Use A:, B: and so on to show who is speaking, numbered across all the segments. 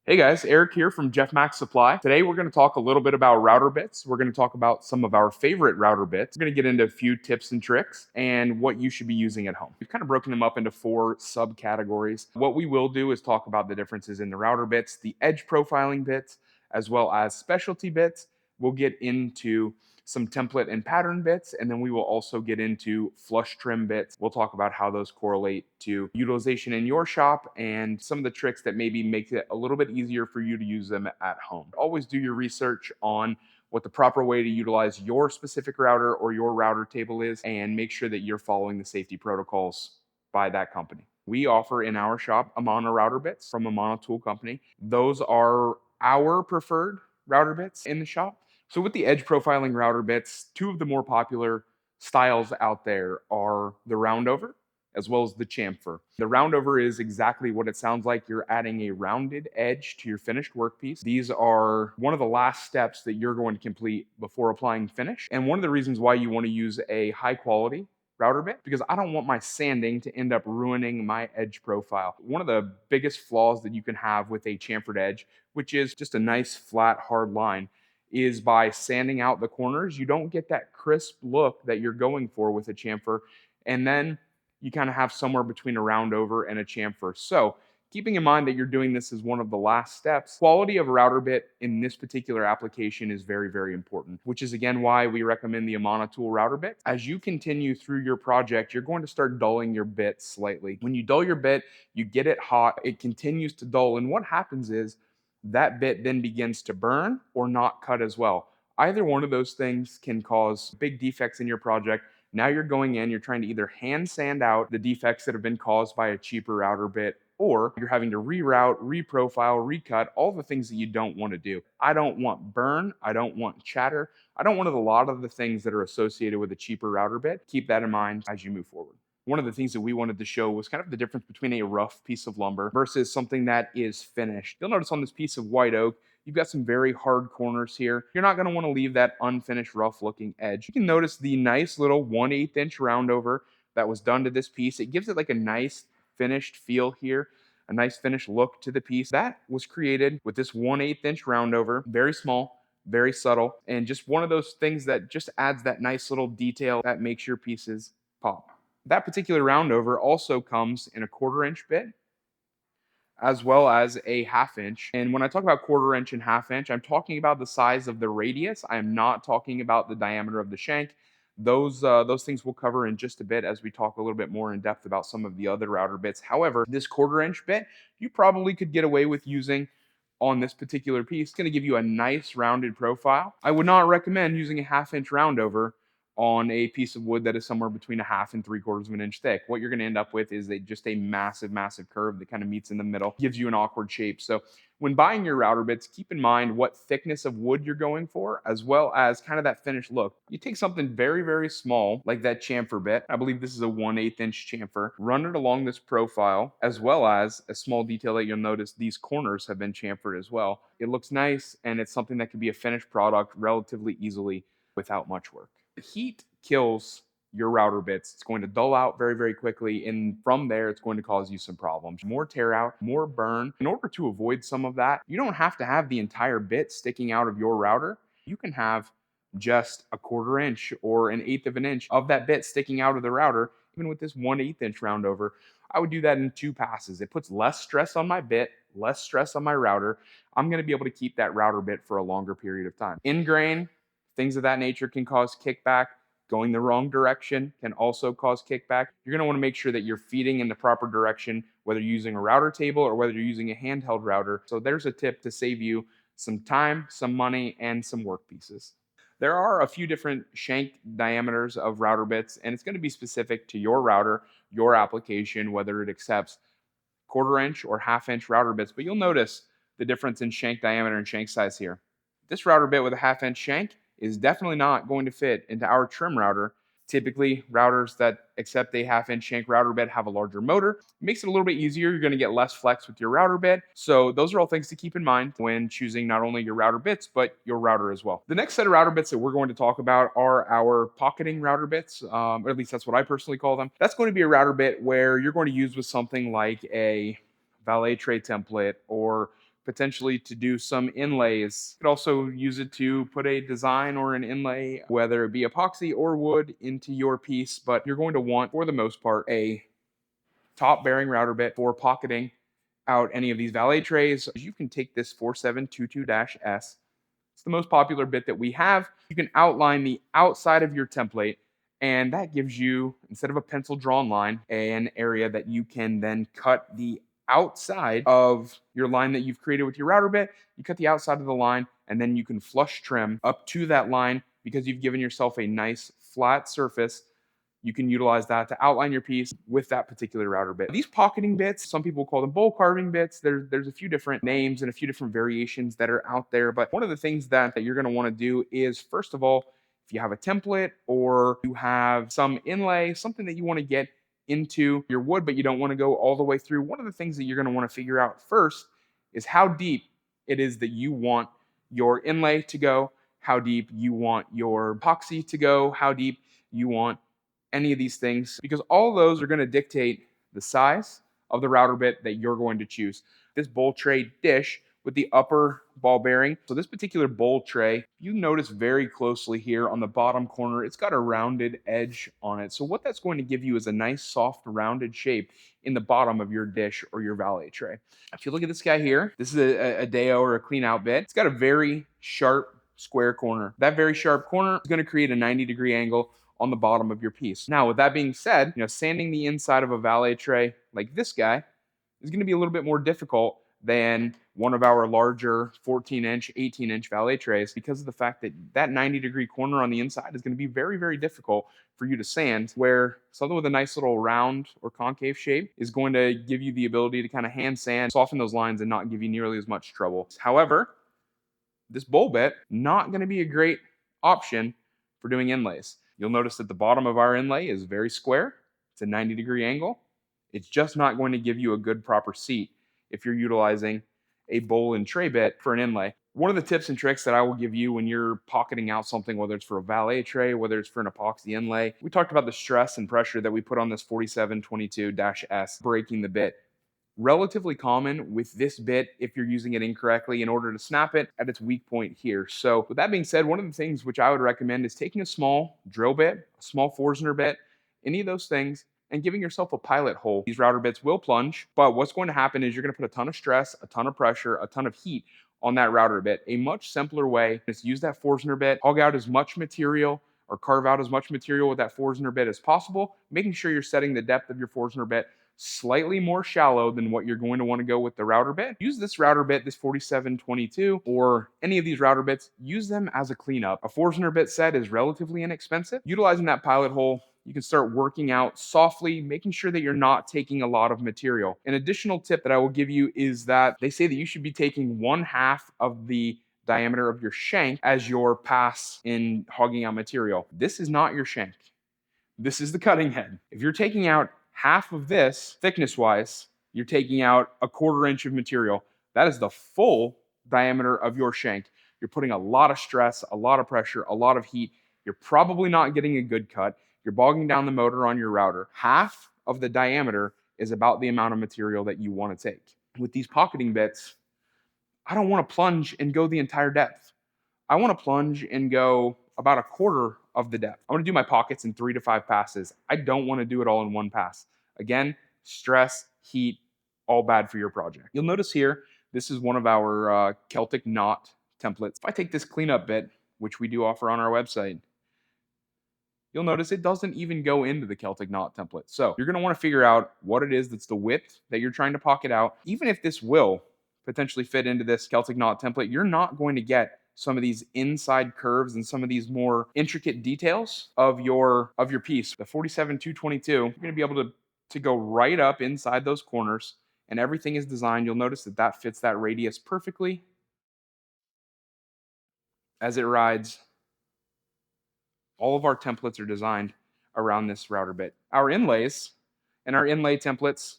A: Hey guys, Eric here from Jeff Max Supply. Today we're going to talk a little bit about router bits. We're going to talk about some of our favorite router bits. We're going to get into a few tips and tricks and what you should be using at home. We've kind of broken them up into four subcategories. What we will do is talk about the differences in the router bits, the edge profiling bits, as well as specialty bits. We'll get into some template and pattern bits, and then we will also get into flush trim bits. We'll talk about how those correlate to utilization in your shop and some of the tricks that maybe make it a little bit easier for you to use them at home. Always do your research on what the proper way to utilize your specific router or your router table is, and make sure that you're following the safety protocols by that company. We offer in our shop Amana router bits from Amana Tool Company. Those are our preferred router bits in the shop. So with the edge profiling router bits, two of the more popular styles out there are the roundover as well as the chamfer. The roundover is exactly what it sounds like. You're adding a rounded edge to your finished workpiece. These are one of the last steps that you're going to complete before applying finish. And one of the reasons why you want to use a high quality router bit, because I don't want my sanding to end up ruining my edge profile. One of the biggest flaws that you can have with a chamfered edge, which is just a nice flat hard line, is by sanding out the corners. You don't get that crisp look that you're going for with a chamfer, and then you kind of have somewhere between a roundover and a chamfer. So keeping in mind that you're doing this as one of the last steps, quality of router bit in this particular application is very, very important, which is again why we recommend the Amana Tool router bit. As you continue through your project, you're going to start dulling your bit slightly. When you dull your bit, you get it hot, it continues to dull, and what happens is that bit then begins to burn or not cut as well. Either one of those things can cause big defects in your project. Now you're going in, you're trying to either hand sand out the defects that have been caused by a cheaper router bit, or you're having to reroute, reprofile, recut, all the things that you don't want to do. I don't want burn. I don't want chatter. I don't want a lot of the things that are associated with a cheaper router bit. Keep that in mind as you move forward. One of the things that we wanted to show was kind of the difference between a rough piece of lumber versus something that is finished. You'll notice on this piece of white oak, you've got some very hard corners here. You're not going to want to leave that unfinished rough looking edge. You can notice the nice little 1/8 inch roundover that was done to this piece. It gives it like a nice finished feel here, a nice finished look to the piece. That was created with this 1/8 inch roundover, very small, very subtle, and just one of those things that just adds that nice little detail that makes your pieces pop. That particular roundover also comes in a 1/4 inch bit as well as a 1/2 inch. And when I talk about 1/4 inch and 1/2 inch, I'm talking about the size of the radius. I am not talking about the diameter of the shank. Those things we'll cover in just a bit as we talk a little bit more in depth about some of the other router bits. However, this 1/4 inch bit, you probably could get away with using on this particular piece. It's going to give you a nice rounded profile. I would not recommend using a 1/2 inch roundover on a piece of wood that is somewhere between a 1/2 and 3/4 of an inch thick. What you're going to end up with is just a massive, massive curve that kind of meets in the middle, gives you an awkward shape. So when buying your router bits, keep in mind what thickness of wood you're going for, as well as kind of that finished look. You take something very, very small, like that chamfer bit. I believe this is a 1/8 inch chamfer. Run it along this profile, as well as a small detail that you'll notice, these corners have been chamfered as well. It looks nice, and it's something that can be a finished product relatively easily without much work. Heat kills your router bits. It's going to dull out very, very quickly. And from there, it's going to cause you some problems. More tear out, more burn. In order to avoid some of that, you don't have to have the entire bit sticking out of your router. You can have just a 1/4 inch or an 1/8 of an inch of that bit sticking out of the router. Even with this 1/8 inch roundover, I would do that in 2 passes. It puts less stress on my bit, less stress on my router. I'm going to be able to keep that router bit for a longer period of time. In grain, things of that nature can cause kickback. Going the wrong direction can also cause kickback. You're going to want to make sure that you're feeding in the proper direction, whether you're using a router table or whether you're using a handheld router. So there's a tip to save you some time, some money, and some work pieces. There are a few different shank diameters of router bits, and it's going to be specific to your router, your application, whether it accepts 1/4 inch or 1/2 inch router bits. But you'll notice the difference in shank diameter and shank size here. This router bit with a 1/2 inch shank is definitely not going to fit into our trim router. Typically, routers that accept a 1/2 inch shank router bit have a larger motor. It makes it a little bit easier. You're going to get less flex with your router bit. So those are all things to keep in mind when choosing not only your router bits, but your router as well. The next set of router bits that we're going to talk about are our pocketing router bits, or at least that's what I personally call them. That's going to be a router bit where you're going to use with something like a valet tray template or potentially to do some inlays. You could also use it to put a design or an inlay, whether it be epoxy or wood, into your piece. But you're going to want, for the most part, a top bearing router bit for pocketing out any of these valet trays. You can take this 4722-S. It's the most popular bit that we have. You can outline the outside of your template, and that gives you, instead of a pencil drawn line, an area that you can then cut the outside of your line that you've created with your router bit. You cut the outside of the line, and then you can flush trim up to that line because you've given yourself a nice flat surface. You can utilize that to outline your piece with that particular router bit. These pocketing bits, some people call them bowl carving bits. There's a few different names and a few different variations that are out there. But one of the things that you're going to want to do is, first of all, if you have a template or you have some inlay, something that you want to get into your wood, but you don't want to go all the way through, one of the things that you're going to want to figure out first is how deep it is that you want your inlay to go, how deep you want your epoxy to go, how deep you want any of these things, because all of those are going to dictate the size of the router bit that you're going to choose. This bowl tray dish with the upper ball bearing. So this particular bowl tray, you notice very closely here on the bottom corner, it's got a rounded edge on it. So what that's going to give you is a nice soft rounded shape in the bottom of your dish or your valet tray. If you look at this guy here, this is a Deo or a clean out bit. It's got a very sharp square corner. That very sharp corner is going to create a 90-degree angle on the bottom of your piece. Now, with that being said, sanding the inside of a valet tray like this guy is going to be a little bit more difficult than one of our larger 14-inch, 18-inch valet trays, because of the fact that that 90-degree corner on the inside is going to be very, very difficult for you to sand, where something with a nice little round or concave shape is going to give you the ability to kind of hand sand, soften those lines, and not give you nearly as much trouble. However, this bowl bit, not going to be a great option for doing inlays. You'll notice that the bottom of our inlay is very square. It's a 90-degree angle. It's just not going to give you a good proper seat if you're utilizing a bowl and tray bit for an inlay. One of the tips and tricks that I will give you when you're pocketing out something, whether it's for a valet tray, whether it's for an epoxy inlay, we talked about the stress and pressure that we put on this 4722-S, breaking the bit. Relatively common with this bit if you're using it incorrectly in order to snap it at its weak point here. So with that being said, one of the things which I would recommend is taking a small drill bit, a small Forstner bit, any of those things, and giving yourself a pilot hole. These router bits will plunge, but what's going to happen is you're going to put a ton of stress, a ton of pressure, a ton of heat on that router bit. A much simpler way is to use that Forstner bit, hog out as much material or carve out as much material with that Forstner bit as possible, making sure you're setting the depth of your Forstner bit slightly more shallow than what you're going to want to go with the router bit. Use this router bit, this 4722, or any of these router bits, use them as a cleanup. A Forstner bit set is relatively inexpensive. Utilizing that pilot hole, you can start working out softly, making sure that you're not taking a lot of material. An additional tip that I will give you is that they say that you should be taking 1/2 of the diameter of your shank as your pass in hogging out material. This is not your shank. This is the cutting head. If you're taking out half of this, thickness-wise, you're taking out 1/4 inch of material. That is the full diameter of your shank. You're putting a lot of stress, a lot of pressure, a lot of heat. You're probably not getting a good cut. You're bogging down the motor on your router. Half of the diameter is about the amount of material that you want to take. With these pocketing bits, I don't want to plunge and go the entire depth. I want to plunge and go about 1/4 of the depth. I want to do my pockets in 3 to 5 passes. I don't want to do it all in one pass. Again, stress, heat, all bad for your project. You'll notice here, this is one of our Celtic knot templates. If I take this cleanup bit, which we do offer on our website, you'll notice it doesn't even go into the Celtic knot template. So you're going to want to figure out what it is that's the width that you're trying to pocket out. Even if this will potentially fit into this Celtic knot template, you're not going to get some of these inside curves and some of these more intricate details of your piece. The 47-222, you're going to be able to go right up inside those corners, and everything is designed. You'll notice that that fits that radius perfectly as it rides. All of our templates are designed around this router bit. Our inlays and our inlay templates,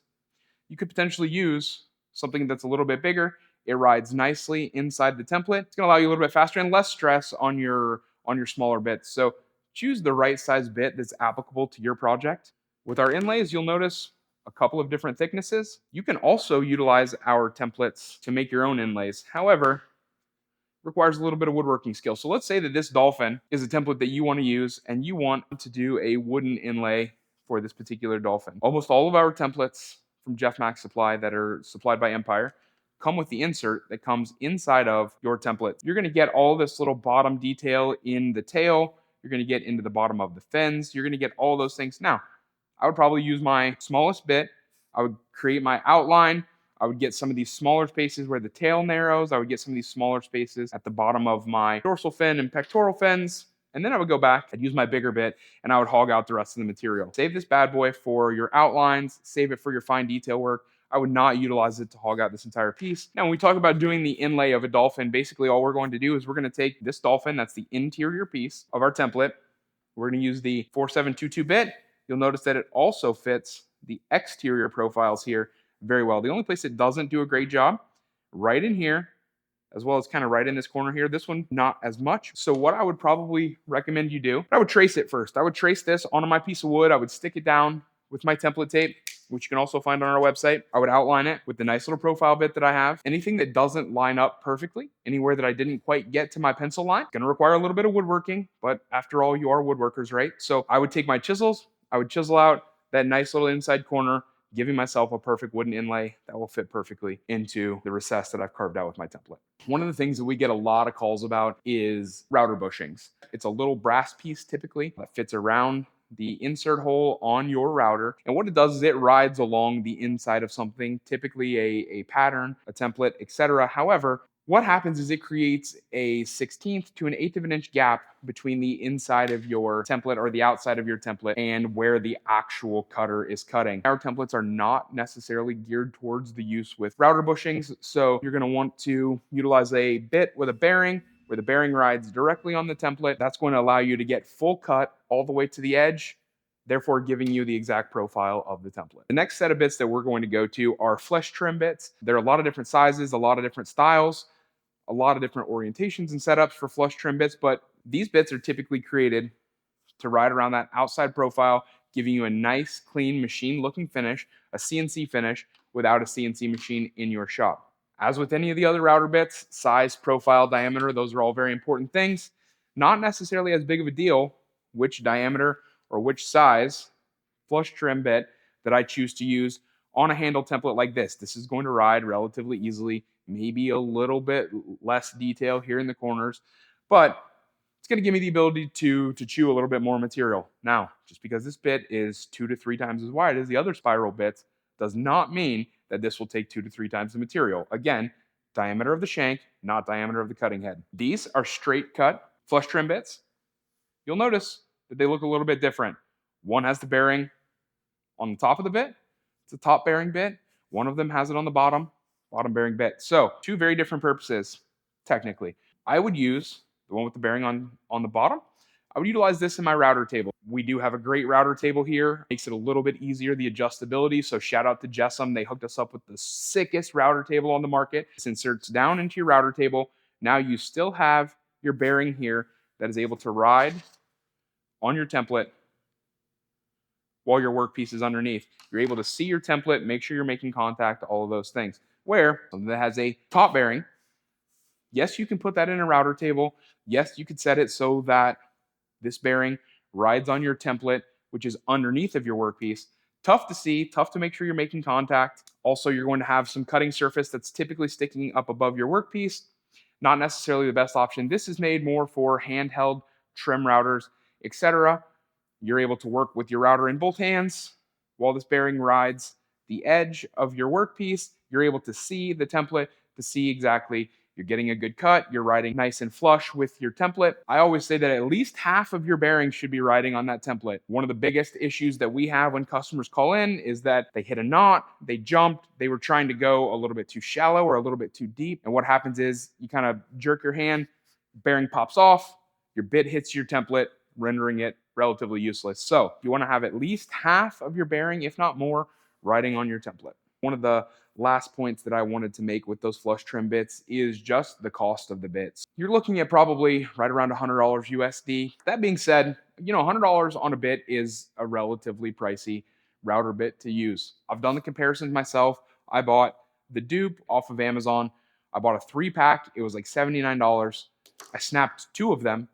A: you could potentially use something that's a little bit bigger. It rides nicely inside the template. It's going to allow you a little bit faster and less stress on your smaller bits. So choose the right size bit that's applicable to your project. With our inlays, you'll notice a couple of different thicknesses. You can also utilize our templates to make your own inlays. However, requires a little bit of woodworking skill. So let's say that this dolphin is a template that you want to use and you want to do a wooden inlay for this particular dolphin. Almost all of our templates from Jeff Max Supply that are supplied by Empire come with the insert that comes inside of your template. You're going to get all this little bottom detail in the tail. You're going to get into the bottom of the fins. You're going to get all those things. Now, I would probably use my smallest bit. I would create my outline. I would get some of these smaller spaces where the tail narrows. I would get some of these smaller spaces at the bottom of my dorsal fin and pectoral fins. And then I would go back, I'd use my bigger bit, and I would hog out the rest of the material. Save this bad boy for your outlines, save it for your fine detail work. I would not utilize it to hog out this entire piece. Now, when we talk about doing the inlay of a dolphin, basically all we're going to do is we're going to take this dolphin, that's the interior piece of our template. We're going to use the 4722 bit. You'll notice that it also fits the exterior profiles here very well. The only place it doesn't do a great job, right in here, as well as kind of right in this corner here. This one, not as much. So what I would probably recommend you do, I would trace it first. I would trace this onto my piece of wood. I would stick it down with my template tape, which you can also find on our website. I would outline it with the nice little profile bit that I have. Anything that doesn't line up perfectly, anywhere that I didn't quite get to my pencil line, gonna require a little bit of woodworking, but after all, you are woodworkers, right? So I would take my chisels, I would chisel out that nice little inside corner, giving myself a perfect wooden inlay that will fit perfectly into the recess that I've carved out with my template. One of the things that we get a lot of calls about is router bushings. It's a little brass piece typically that fits around the insert hole on your router. And what it does is it rides along the inside of something, typically a pattern, a template, etc. However, what happens is it creates a 1/16 to an 1/8 of an inch gap between the inside of your template or the outside of your template and where the actual cutter is cutting. Our templates are not necessarily geared towards the use with router bushings, so you're going to want to utilize a bit with a bearing where the bearing rides directly on the template. That's going to allow you to get full cut all the way to the edge, therefore giving you the exact profile of the template. The next set of bits that we're going to go to are flesh trim bits. There are a lot of different sizes, a lot of different styles, a lot of different orientations and setups for flush trim bits, but these bits are typically created to ride around that outside profile, giving you a nice, clean, machine-looking finish, a CNC finish, without a CNC machine in your shop. As with any of the other router bits, size, profile, diameter, those are all very important things. Not necessarily as big of a deal which diameter or which size flush trim bit that I choose to use on a handle template like this. This is going to ride relatively easily, maybe a little bit less detail here in the corners, but it's going to give me the ability to chew a little bit more material. Now, just because this bit is 2 to 3 times as wide as the other spiral bits does not mean that this will take 2 to 3 times the material. Again, diameter of the shank, not diameter of the cutting head. These are straight cut flush trim bits. You'll notice that they look a little bit different. One has the bearing on the top of the bit. It's a top bearing bit. One of them has it on the bottom bearing bit. So two very different purposes, technically. I would use the one with the bearing on the bottom. I would utilize this in my router table. We do have a great router table here. Makes it a little bit easier, the adjustability. So shout out to Jessam. They hooked us up with the sickest router table on the market. This inserts down into your router table. Now you still have your bearing here that is able to ride on your template while your workpiece is underneath. You're able to see your template, make sure you're making contact, all of those things. Where something that has a top bearing, yes, you can put that in a router table. Yes, you could set it so that this bearing rides on your template, which is underneath of your workpiece. Tough to see, tough to make sure you're making contact. Also, you're going to have some cutting surface that's typically sticking up above your workpiece. Not necessarily the best option. This is made more for handheld trim routers, etc. You're able to work with your router in both hands while this bearing rides the edge of your workpiece. You're able to see the template, to see exactly you're getting a good cut, you're riding nice and flush with your template. I always say that at least half of your bearings should be riding on that template. One of the biggest issues that we have when customers call in is that they hit a knot, they jumped, they were trying to go a little bit too shallow or a little bit too deep. And what happens is you kind of jerk your hand, bearing pops off, your bit hits your template, rendering it relatively useless. So you want to have at least half of your bearing, if not more, riding on your template. One of the last points that I wanted to make with those flush trim bits is just the cost of the bits. You're looking at probably right around $100 USD. That being said, $100 on a bit is a relatively pricey router bit to use. I've done the comparisons myself. I bought the dupe off of Amazon. I bought a 3-pack. It was like $79. I snapped 2 of them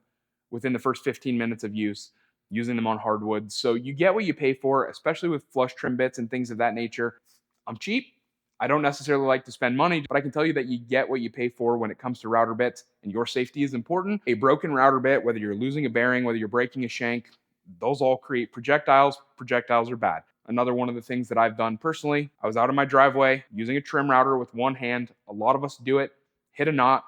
A: within the first 15 minutes of use, using them on hardwood. So you get what you pay for, especially with flush trim bits and things of that nature. I'm cheap. I don't necessarily like to spend money, but I can tell you that you get what you pay for when it comes to router bits, and your safety is important. A broken router bit, whether you're losing a bearing, whether you're breaking a shank, those all create projectiles. Projectiles are bad. Another one of the things that I've done personally, I was out in my driveway using a trim router with one hand. A lot of us do it. Hit a knot,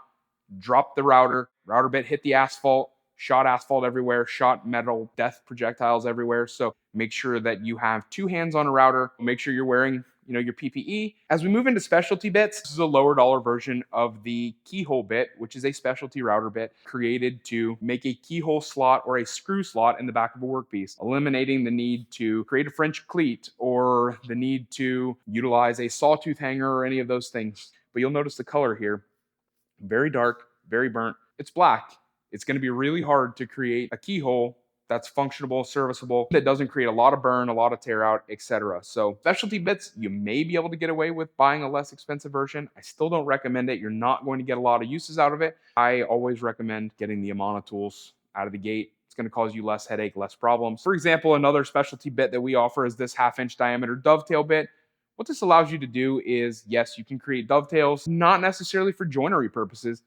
A: dropped the router bit hit the asphalt, shot asphalt everywhere, shot metal, death projectiles everywhere. So make sure that you have 2 hands on a router. Make sure you're wearing your PPE. As we move into specialty bits, this is a lower dollar version of the keyhole bit, which is a specialty router bit created to make a keyhole slot or a screw slot in the back of a workpiece, eliminating the need to create a French cleat or the need to utilize a sawtooth hanger or any of those things. But you'll notice the color here, very dark, very burnt. It's black. It's going to be really hard to create a keyhole that's functionable, serviceable, that doesn't create a lot of burn, a lot of tear out, etc. So specialty bits, you may be able to get away with buying a less expensive version. I still don't recommend it. You're not going to get a lot of uses out of it. I always recommend getting the Amana tools out of the gate. It's going to cause you less headache, less problems. For example, another specialty bit that we offer is this 1/2-inch diameter dovetail bit. What this allows you to do is, yes, you can create dovetails, not necessarily for joinery purposes.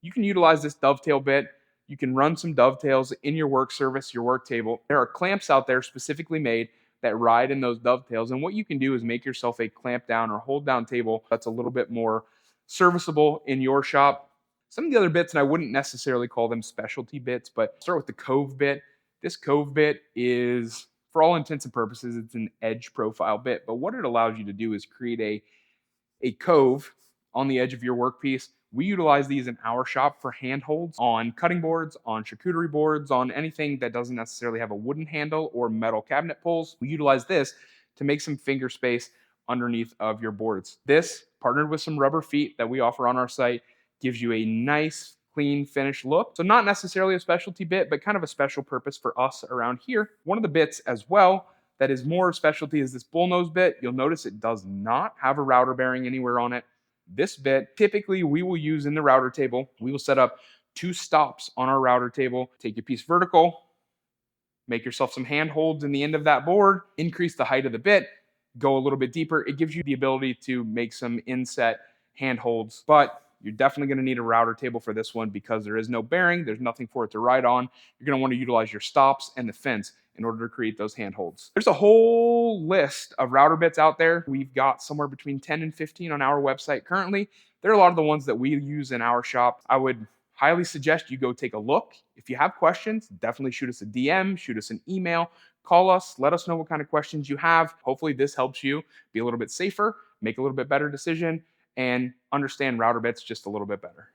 A: You can utilize this dovetail bit. You can run some dovetails in your work surface, your work table. There are clamps out there specifically made that ride in those dovetails. And what you can do is make yourself a clamp down or hold down table that's a little bit more serviceable in your shop. Some of the other bits, and I wouldn't necessarily call them specialty bits, but start with the Cove bit. This Cove bit is, for all intents and purposes, it's an edge profile bit. But what it allows you to do is create a cove on the edge of your workpiece. We utilize these in our shop for handholds on cutting boards, on charcuterie boards, on anything that doesn't necessarily have a wooden handle or metal cabinet pulls. We utilize this to make some finger space underneath of your boards. This, partnered with some rubber feet that we offer on our site, gives you a nice, clean, finished look. So not necessarily a specialty bit, but kind of a special purpose for us around here. One of the bits as well that is more specialty is this bullnose bit. You'll notice it does not have a router bearing anywhere on it. This bit, typically we will use in the router table. We will set up 2 stops on our router table. Take your piece vertical, make yourself some handholds in the end of that board, increase the height of the bit, go a little bit deeper. It gives you the ability to make some inset handholds, but you're definitely going to need a router table for this one because there is no bearing. There's nothing for it to ride on. You're going to want to utilize your stops and the fence in order to create those handholds. There's a whole list of router bits out there. We've got somewhere between 10 and 15 on our website currently. There are a lot of the ones that we use in our shop. I would highly suggest you go take a look. If you have questions, definitely shoot us a DM, shoot us an email, call us, let us know what kind of questions you have. Hopefully this helps you be a little bit safer, make a little bit better decision, and understand router bits just a little bit better.